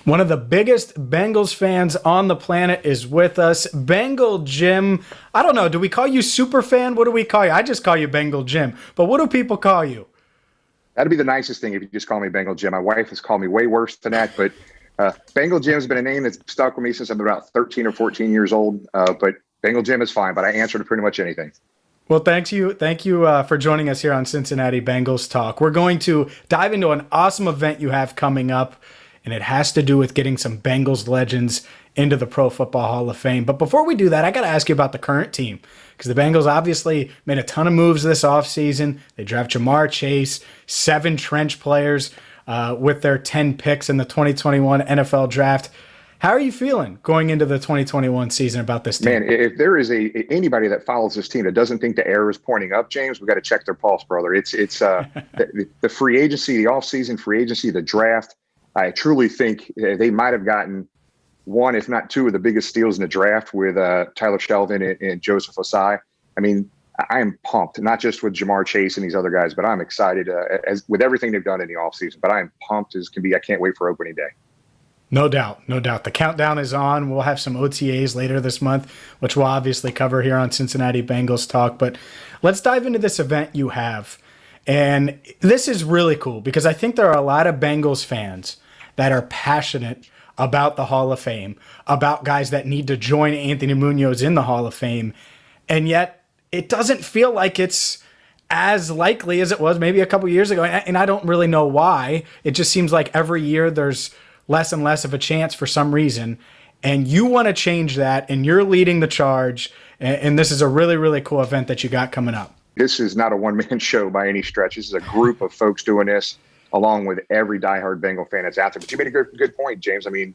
One of the biggest Bengals fans on the planet is with us. Bengal Jim. I don't know. Do we call you Superfan? What do we call you? I just call you Bengal Jim. But what do people call you? That'd be the nicest thing if you just call me Bengal Jim. My wife has called me way worse than that, but Bengal Jim has been a name that's stuck with me since I'm about 13 or 14 years old. But Bengal Jim is fine, but I answer to pretty much anything. Well, thank you for joining us here on Cincinnati Bengals Talk. We're going to dive into an awesome event you have coming up, and it has to do with getting some Bengals legends into the Pro Football Hall of Fame. But before we do that, I got to ask you about the current team, because the Bengals obviously made a ton of moves this offseason. They draft Jamar Chase, 7 trench players with their 10 picks in the 2021 NFL Draft. How are you feeling going into the 2021 season about this team? Man, if there is anybody that follows this team that doesn't think the arrow is pointing up, James, we got to check their pulse, brother. It's the free agency, the offseason free agency, the draft. I truly think they might have gotten one, if not two, of the biggest steals in the draft with Tyler Shelvin and Joseph Osai. I mean, I am pumped, not just with Jamar Chase and these other guys, but I'm excited as with everything they've done in the offseason. But I am pumped as can be. I can't wait for opening day. No doubt, no doubt. The countdown is on. We'll have some OTAs later this month, which we'll obviously cover here on Cincinnati Bengals Talk. But let's dive into this event you have. And this is really cool because I think there are a lot of Bengals fans that are passionate about the Hall of Fame, about guys that need to join Anthony Munoz in the Hall of Fame. And yet it doesn't feel like it's as likely as it was maybe a couple years ago. And I don't really know why. It just seems like every year there's less and less of a chance for some reason. And you want to change that, and you're leading the charge. And this is a really, really cool event that you got coming up. This is not a one-man show by any stretch. This is a group of folks doing this, along with every diehard Bengal fan that's out there. But you made a good point, James. I mean,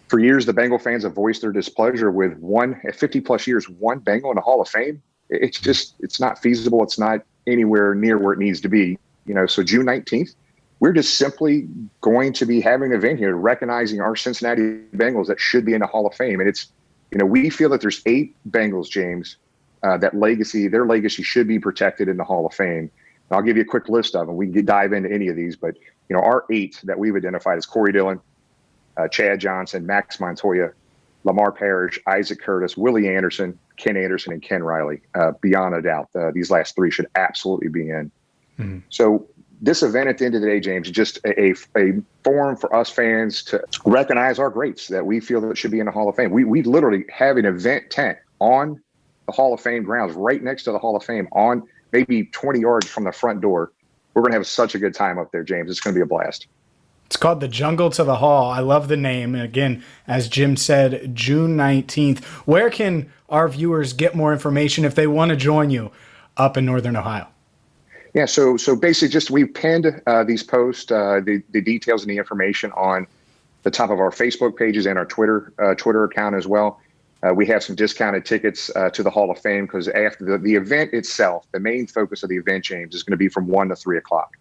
for years, the Bengal fans have voiced their displeasure with 50-plus years, one Bengal in the Hall of Fame. It's not feasible. It's not anywhere near where it needs to be. So June 19th, we're just simply going to be having an event here recognizing our Cincinnati Bengals that should be in the Hall of Fame. And it's, we feel that there's 8 Bengals, James, their legacy should be protected in the Hall of Fame. And I'll give you a quick list of them. We can dive into any of these, but, our 8 that we've identified is Corey Dillon, Chad Johnson, Max Montoya, Lamar Parrish, Isaac Curtis, Willie Anderson, Ken Anderson, and Ken Riley. Beyond a doubt, these last 3 should absolutely be in. Mm-hmm. So this event at the end of the day, James, is just a forum for us fans to recognize our greats that we feel that should be in the Hall of Fame. We literally have an event tent on the Hall of Fame grounds, right next to the Hall of Fame, on maybe 20 yards from the front door. We're going to have such a good time up there, James. It's going to be a blast. It's called the Jungle to the Hall. I love the name. And again, as Jim said, June 19th. Where can our viewers get more information if they want to join you up in Northern Ohio? Yeah, so basically we pinned these posts, the details and the information on the top of our Facebook pages and our Twitter account as well. We have some discounted tickets to the Hall of Fame because after the event itself, the main focus of the event, James, is going to be from 1 to 3 o'clock.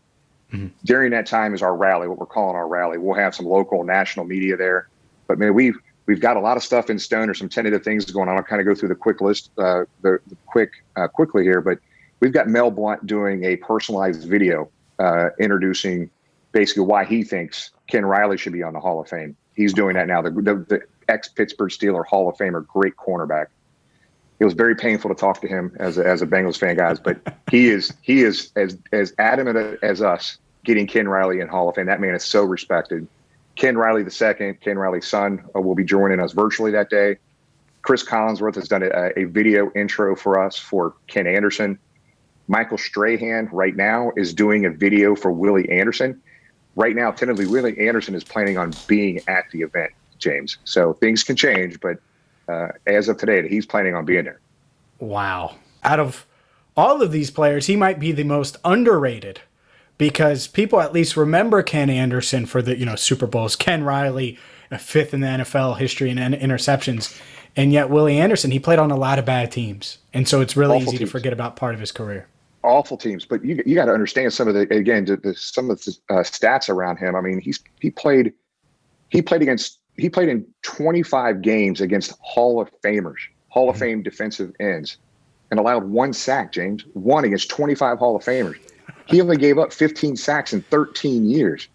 Mm-hmm. During that time is our rally, what we're calling our rally. We'll have some local, national media there. But man, we've got a lot of stuff in stone. There's some tentative things going on. I'll kind of go through the quick list, quickly here, but we've got Mel Blount doing a personalized video introducing basically why he thinks Ken Riley should be on the Hall of Fame. He's doing that now. The ex-Pittsburgh Steeler Hall of Famer, great cornerback. It was very painful to talk to him as a Bengals fan, guys, but he is as adamant as us getting Ken Riley in Hall of Fame. That man is so respected. Ken Riley II, Ken Riley's son, will be joining us virtually that day. Chris Collinsworth has done a video intro for us for Ken Anderson. Michael Strahan right now is doing a video for Willie Anderson. Right now, tentatively, Willie Anderson is planning on being at the event, James. So things can change, but as of today, he's planning on being there. Wow. Out of all of these players, he might be the most underrated because people at least remember Ken Anderson for the Super Bowls. Ken Riley, 5th in the NFL history in interceptions. And yet Willie Anderson, he played on a lot of bad teams. And so it's really easy to forget about part of his career. Awful teams, but you got to understand some of the stats around him. I mean, he played in 25 games against Hall of Famers, Hall of Fame defensive ends, and allowed 1 sack, James, 1 against 25 Hall of Famers. He only gave up 15 sacks in 13 years.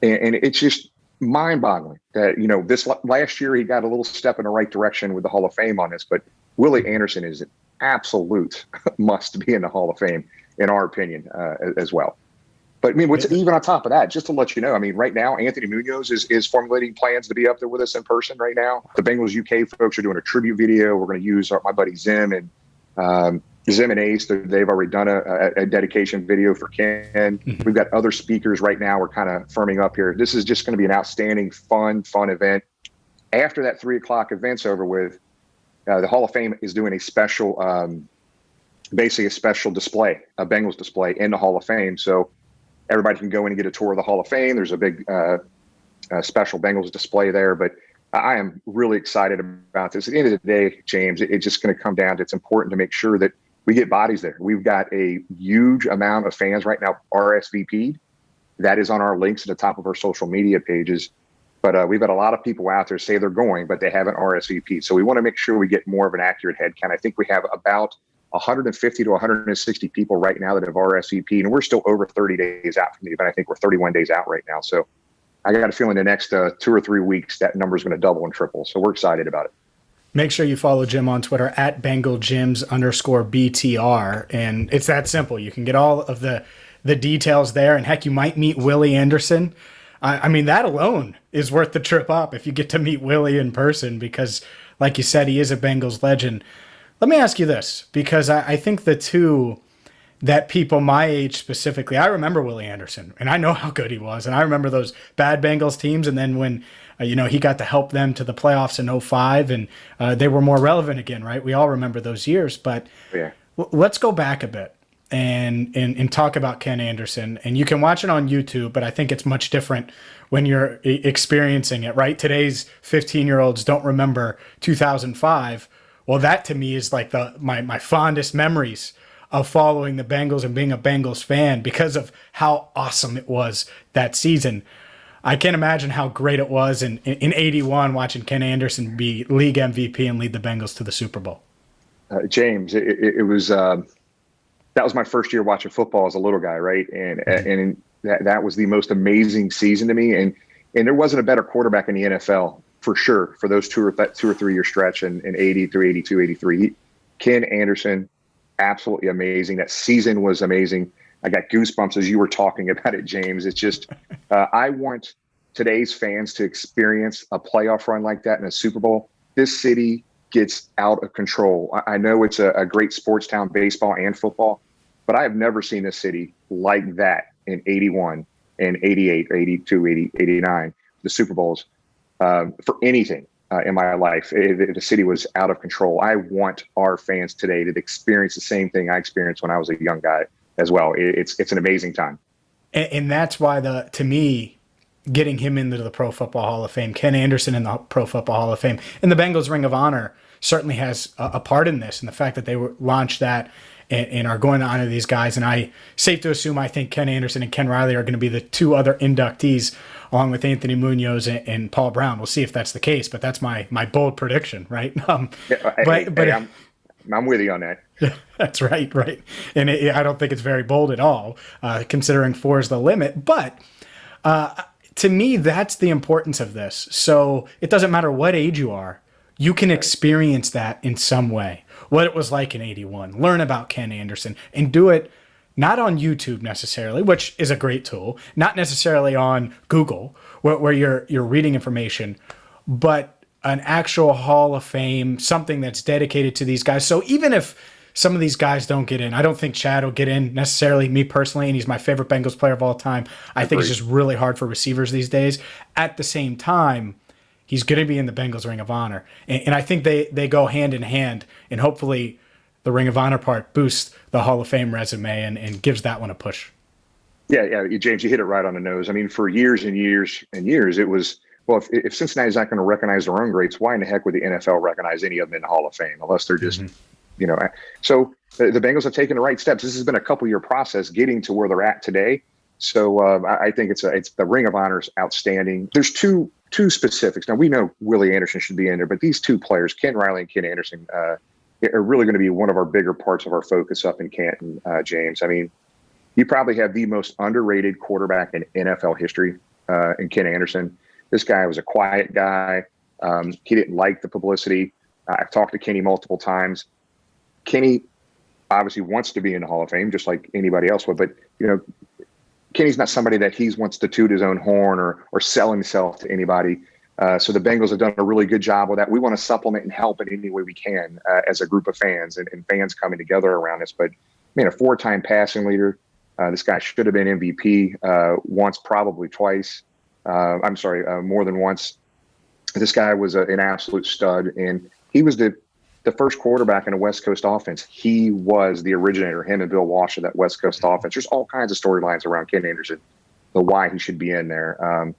And it's just, mind-boggling that, this last year he got a little step in the right direction with the Hall of Fame on this, but Willie Anderson is an absolute must be in the Hall of Fame, in our opinion, as well. But I mean, what's even on top of that, just to let you know, I mean, right now, Anthony Munoz is formulating plans to be up there with us in person right now. The Bengals UK folks are doing a tribute video. We're going to use my buddy Zim and Zim and Ace. They've already done a dedication video for Ken. We've got other speakers right now. We're kind of firming up here. This is just going to be an outstanding, fun event. After that 3:00 event's over with, the Hall of Fame is doing a special, basically a special display, a Bengals display in the Hall of Fame. So everybody can go in and get a tour of the Hall of Fame. There's a big special Bengals display there. But I am really excited about this. At the end of the day, James, it's just going to come down to it's important to make sure that we get bodies there. We've got a huge amount of fans right now RSVP'd. That is on our links at the top of our social media pages. But we've got a lot of people out there say they're going, but they haven't RSVP'd. So we want to make sure we get more of an accurate head count. I think we have about 150 to 160 people right now that have RSVP'd, and we're still over 30 days out from the event. I think we're 31 days out right now. So I got a feeling the next 2 or 3 weeks, that number is going to double and triple. So we're excited about it. Make sure you follow Jim on Twitter at Bengal Jims _BTR. And it's that simple. You can get all of the details there. And heck, you might meet Willie Anderson. I mean, that alone is worth the trip up if you get to meet Willie in person, because like you said, he is a Bengals legend. Let me ask you this, because I think the two that people my age specifically, I remember Willie Anderson, and I know how good he was, and I remember those bad Bengals teams, and then when he got to help them to the playoffs in 05, and they were more relevant again, right? We all remember those years, but yeah. Let's go back a bit and talk about Ken Anderson. And you can watch it on YouTube, but I think it's much different when you're experiencing it, right? Today's 15-year-olds don't remember 2005. Well, that to me is like my fondest memories of following the Bengals and being a Bengals fan because of how awesome it was that season. I can't imagine how great it was in 81 watching Ken Anderson be league MVP and lead the Bengals to the Super Bowl. James, it was that was my first year watching football as a little guy, right? And that was the most amazing season to me. And there wasn't a better quarterback in the NFL for sure for those 2 or 3 year stretch in 80 through 82, 83. Ken Anderson, absolutely amazing. That season was amazing. I got goosebumps as you were talking about it, James. It's just I want today's fans to experience a playoff run like that in a Super Bowl. This city gets out of control. I know it's a great sports town, baseball and football, but I have never seen a city like that in 81 and 88, 82, 80, 89, the Super Bowls. For anything in my life, the city was out of control. I want our fans today to experience the same thing I experienced when I was a young guy as well. It's an amazing time. And that's why to me, getting him into the Pro Football Hall of Fame, Ken Anderson in the Pro Football Hall of Fame, and the Bengals Ring of Honor certainly has a part in this, and the fact that they launched that and are going to honor these guys. And safe to assume, I think Ken Anderson and Ken Riley are going to be the 2 other inductees, along with Anthony Munoz and Paul Brown. We'll see if that's the case, but that's my bold prediction, right? I'm with you on that. That's right. And I don't think it's very bold at all, considering 4 is the limit. But to me, that's the importance of this. So it doesn't matter what age you are, you can experience that in some way. What it was like in 81, learn about Ken Anderson, and do it not on YouTube necessarily, which is a great tool, not necessarily on Google where you're reading information, but an actual Hall of Fame, something that's dedicated to these guys. So even if some of these guys don't get in, I don't think Chad will get in necessarily, me personally, and he's my favorite Bengals player of all time. I think it's just really hard for receivers these days. At the same time, he's going to be in the Bengals Ring of Honor. And I think they go hand in hand, and hopefully the Ring of Honor part boosts the Hall of Fame resume and gives that one a push. Yeah, James, you hit it right on the nose. I mean, for years and years and years, it was, well, if Cincinnati's not going to recognize their own greats, why in the heck would the NFL recognize any of them in the Hall of Fame, unless they're just, So the Bengals have taken the right steps. This has been a couple-year process getting to where they're at today. So I think it's the Ring of Honor is outstanding. There's two specifics. Now, we know Willie Anderson should be in there, but these 2 players, Ken Riley and Ken Anderson, are really going to be one of our bigger parts of our focus up in Canton, James. I mean, you probably have the most underrated quarterback in NFL history in Ken Anderson. This guy was a quiet guy. He didn't like the publicity. I've talked to Kenny multiple times. Kenny obviously wants to be in the Hall of Fame, just like anybody else would. But, Kenny's not somebody that he wants to toot his own horn or sell himself to anybody. So the Bengals have done a really good job with that. We want to supplement and help in any way we can as a group of fans and fans coming together around us. But, a 4-time passing leader. This guy should have been MVP once, probably twice. More than once. This guy was an absolute stud, and he was the first quarterback in a West Coast offense. He was the originator, him and Bill Walsh, of that West Coast offense. There's all kinds of storylines around Ken Anderson, the why he should be in there.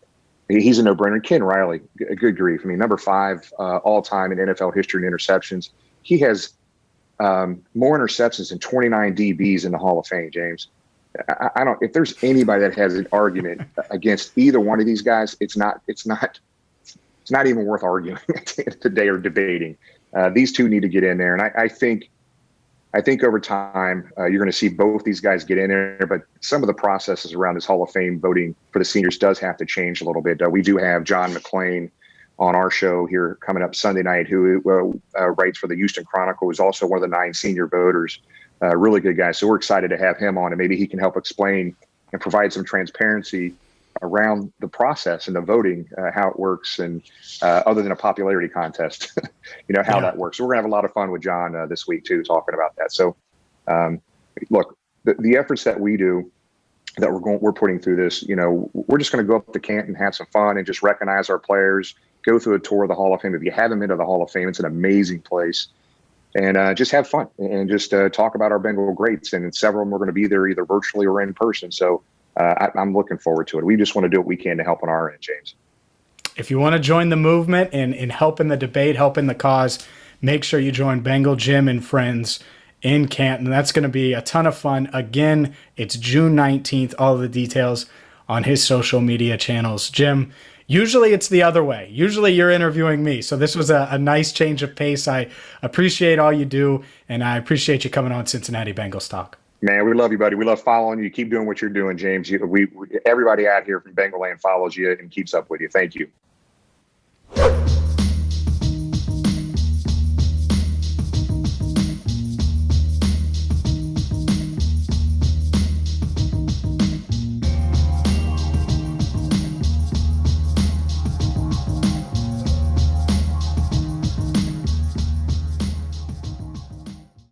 He's a no-brainer. Ken Riley, good grief. Number 5 all-time in NFL history in interceptions. He has more interceptions than 29 DBs in the Hall of Fame, James. I don't. If there's anybody that has an argument against either one of these guys, it's not even worth arguing today or debating. These two need to get in there, and I think over time you're going to see both these guys get in there. But some of the processes around this Hall of Fame voting for the seniors does have to change a little bit. We do have John McClain on our show here coming up Sunday night, who writes for the Houston Chronicle, who's also one of the 9 senior voters. Really good guy. So we're excited to have him on, and maybe he can help explain and provide some transparency around the process and the voting, how it works, and other than a popularity contest, how that works. So we're gonna have a lot of fun with John this week too, talking about that. So look, the efforts that we do, that we're putting through this, we're just going to go up to Canton, have some fun, and just recognize our players, go through a tour of the Hall of Fame. If you haven't been to the Hall of Fame, it's an amazing place. And just have fun and just talk about our Bengal greats. And several of them are going to be there either virtually or in person. So I'm looking forward to it. We just want to do what we can to help on our end, James. If you want to join the movement and help in the debate, help in the cause, make sure you join Bengal Jim and friends in Canton. That's going to be a ton of fun. Again, it's June 19th. All of the details on his social media channels. Jim, usually it's the other way. Usually you're interviewing me. So this was a nice change of pace. I appreciate all you do, and I appreciate you coming on Cincinnati Bengals Talk. Man, we love you, buddy. We love following you. Keep doing what you're doing, James. Everybody out here from Bengal Land follows you and keeps up with you. Thank you.